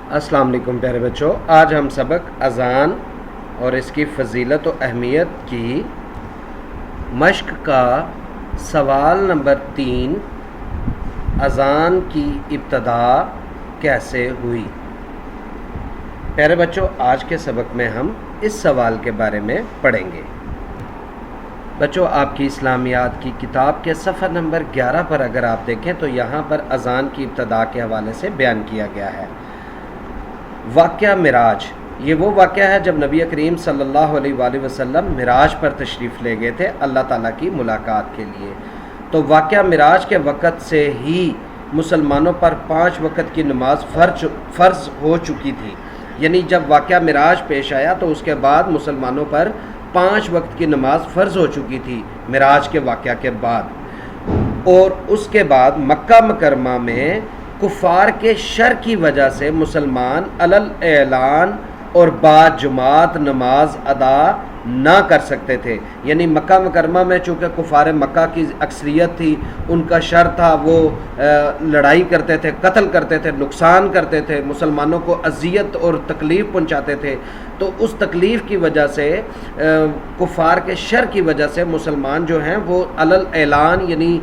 السلام علیکم پیارے بچوں، آج ہم سبق اذان اور اس کی فضیلت و اہمیت کی مشق کا سوال نمبر 3، اذان کی ابتدا کیسے ہوئی؟ پیارے بچوں، آج کے سبق میں ہم اس سوال کے بارے میں پڑھیں گے۔ بچوں، آپ کی اسلامیات کی کتاب کے صفحہ نمبر 11 پر اگر آپ دیکھیں تو یہاں پر اذان کی ابتدا کے حوالے سے بیان کیا گیا ہے۔ واقعہ معراج، یہ وہ واقعہ ہے جب نبی کریم صلی اللہ علیہ وآلہ وسلم معراج پر تشریف لے گئے تھے اللہ تعالیٰ کی ملاقات کے لیے۔ تو واقعہ معراج کے وقت سے ہی مسلمانوں پر 5 وقت کی نماز فرض ہو چکی تھی، یعنی جب واقعہ معراج پیش آیا تو اس کے بعد مسلمانوں پر 5 وقت کی نماز فرض ہو چکی تھی معراج کے واقعہ کے بعد۔ اور اس کے بعد مکہ مکرمہ میں کفار کے شر کی وجہ سے مسلمان علل اعلان اور بعد جماعت نماز ادا نہ کر سکتے تھے، یعنی مکہ مکرمہ میں چونکہ کفار مکہ کی اکثریت تھی، ان کا شر تھا، وہ لڑائی کرتے تھے، قتل کرتے تھے، نقصان کرتے تھے، مسلمانوں کو اذیت اور تکلیف پہنچاتے تھے۔ تو اس تکلیف کی وجہ سے کفار کے شر کی وجہ سے مسلمان جو ہیں وہ علل اعلان یعنی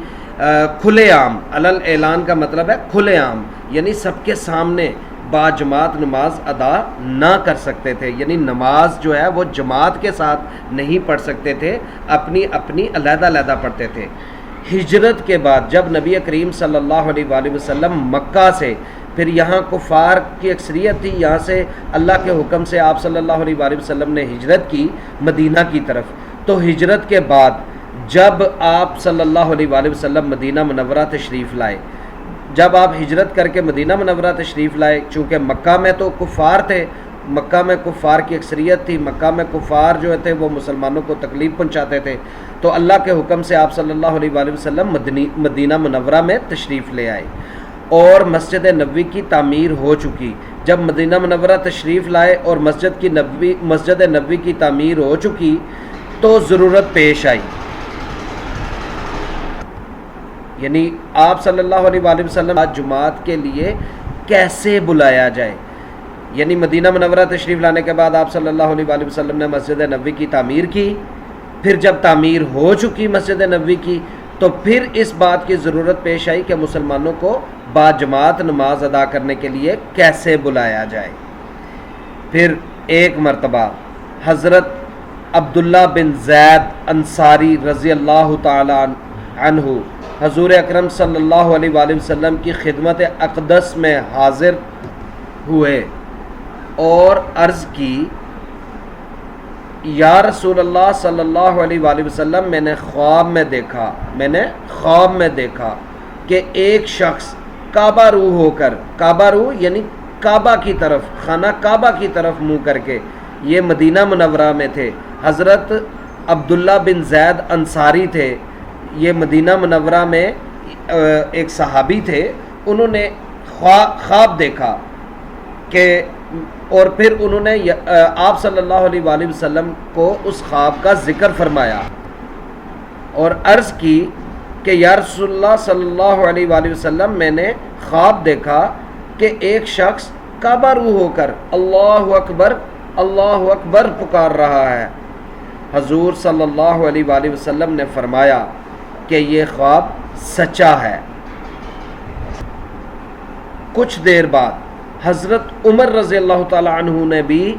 کھلے عام، علل اعلان کا مطلب ہے کھلے عام، یعنی سب کے سامنے با جماعت نماز ادا نہ کر سکتے تھے، یعنی نماز جو ہے وہ جماعت کے ساتھ نہیں پڑھ سکتے تھے، اپنی اپنی علیحدہ علیحدہ پڑھتے تھے۔ ہجرت کے بعد جب نبی کریم صلی اللہ علیہ وآلہ وسلم مکہ سے، پھر یہاں کفار کی اکثریت تھی، یہاں سے اللہ کے حکم سے آپ صلی اللہ علیہ وآلہ وسلم نے ہجرت کی مدینہ کی طرف۔ تو ہجرت کے بعد جب آپ صلی اللہ علیہ وآلہ وسلم مدینہ منورہ تشریف لائے، جب آپ ہجرت کر کے مدینہ منورہ تشریف لائے، چونکہ مکہ میں تو کفار تھے، مکہ میں کفار کی اکثریت تھی، مکہ میں کفار جو تھے وہ مسلمانوں کو تکلیف پہنچاتے تھے، تو اللہ کے حکم سے آپ صلی اللہ علیہ وآلہ وسلم مدینہ منورہ میں تشریف لے آئے اور مسجد نبوی کی تعمیر ہو چکی۔ جب مدینہ منورہ تشریف لائے اور مسجد نبوی کی تعمیر ہو چکی تو ضرورت پیش آئی، یعنی آپ صلی اللہ علیہ وآلہ وسلم جماعت کے لیے کیسے بلایا جائے، یعنی مدینہ منورہ تشریف لانے کے بعد آپ صلی اللہ علیہ وآلہ وسلم نے مسجد نبوی کی تعمیر کی۔ پھر جب تعمیر ہو چکی مسجد نبوی کی تو پھر اس بات کی ضرورت پیش آئی کہ مسلمانوں کو با جماعت نماز ادا کرنے کے لیے کیسے بلایا جائے۔ پھر ایک مرتبہ حضرت عبداللہ بن زید انصاری رضی اللہ تعالی عنہ حضور اکرم صلی اللہ علیہ وآلہ وسلم کی خدمت اقدس میں حاضر ہوئے اور عرض کی، یا رسول اللہ صلی اللہ علیہ وآلہ وسلم، میں نے خواب میں دیکھا کہ ایک شخص کعبہ رو ہو کر، کعبہ رو یعنی کعبہ کی طرف، خانہ کعبہ کی طرف منہ کر کے، یہ مدینہ منورہ میں تھے، حضرت عبداللہ بن زید انصاری تھے، یہ مدینہ منورہ میں ایک صحابی تھے، انہوں نے خواب دیکھا کہ، اور پھر انہوں نے آپ صلی اللہ علیہ وآلہ وسلم کو اس خواب کا ذکر فرمایا اور عرض کی کہ یا رسول اللہ صلی اللہ علیہ وآلہ وسلم، میں نے خواب دیکھا کہ ایک شخص کعبہ رو ہو کر اللہ اکبر پکار رہا ہے۔ حضور صلی اللہ علیہ وآلہ وسلم نے فرمایا کہ یہ خواب سچا ہے۔ کچھ دیر بعد حضرت عمر رضی اللہ تعالی عنہ نے بھی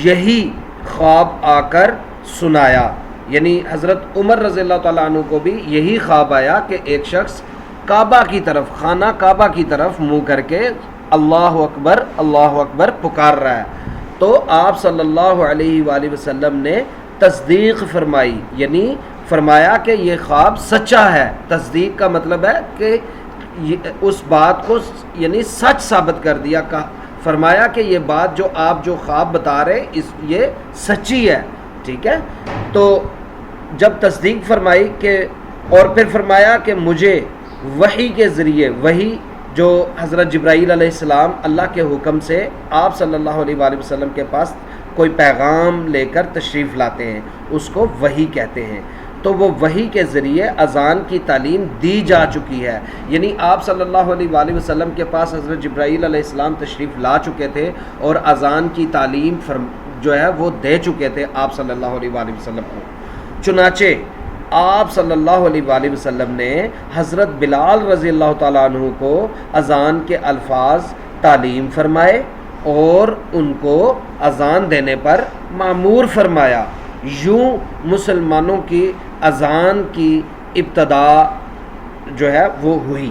یہی خواب آ کر سنایا، یعنی حضرت عمر رضی اللہ تعالی عنہ کو بھی یہی خواب آیا کہ ایک شخص کعبہ کی طرف، خانہ کعبہ کی طرف منہ کر کے اللہ اکبر پکار رہا ہے۔ تو آپ صلی اللہ علیہ وآلہ وسلم نے تصدیق فرمائی، یعنی فرمایا کہ یہ خواب سچا ہے۔ تصدیق کا مطلب ہے کہ اس بات کو یعنی سچ ثابت کر دیا، فرمایا کہ یہ بات جو آپ جو خواب بتا رہے یہ سچی ہے، ٹھیک ہے۔ تو جب تصدیق فرمائی کہ، اور پھر فرمایا کہ مجھے وحی کے ذریعے، وحی جو حضرت جبرائیل علیہ السلام اللہ کے حکم سے آپ صلی اللہ علیہ وآلہ وسلم کے پاس کوئی پیغام لے کر تشریف لاتے ہیں، اس کو وحی کہتے ہیں۔ تو وہ وحی کے ذریعے اذان کی تعلیم دی جا چکی ہے. یعنی آپ صلی اللہ علیہ وآلہ وسلم کے پاس حضرت جبرائیل علیہ السلام تشریف لا چکے تھے اور اذان کی تعلیم جو ہے وہ دے چکے تھے آپ صلی اللہ علیہ وآلہ وسلم کو. چنانچہ آپ صلی اللہ علیہ وآلہ وسلم نے حضرت بلال رضی اللہ تعالیٰ عنہ کو اذان کے الفاظ تعلیم فرمائے اور ان کو اذان دینے پر مامور فرمایا. یوں مسلمانوں کی اذان کی ابتدا جو ہے وہ ہوئی.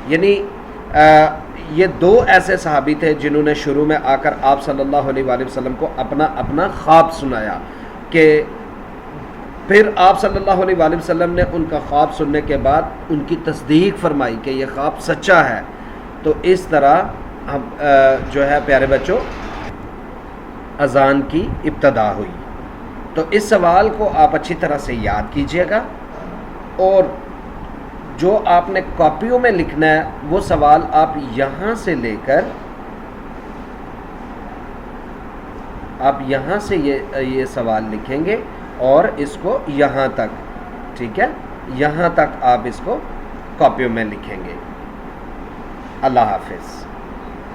یعنی یہ دو ایسے صحابی تھے جنہوں نے شروع میں آ کر آپ صلی اللہ علیہ وآلہ وسلم کو اپنا خواب سنایا کہ پھر آپ صلی اللہ علیہ وآلہ وسلم نے ان کا خواب سننے کے بعد ان کی تصدیق فرمائی کہ یہ خواب سچا ہے. تو اس طرح جو ہے پیارے بچوں اذان کی ابتدا ہوئی. تو اس سوال کو آپ اچھی طرح سے یاد کیجئے گا اور جو آپ نے کاپیوں میں لکھنا ہے وہ سوال آپ یہاں سے لے کر آپ یہاں سے یہ سوال لکھیں گے اور اس کو یہاں تک، ٹھیک ہے، یہاں تک آپ اس کو کاپیوں میں لکھیں گے. اللہ حافظ.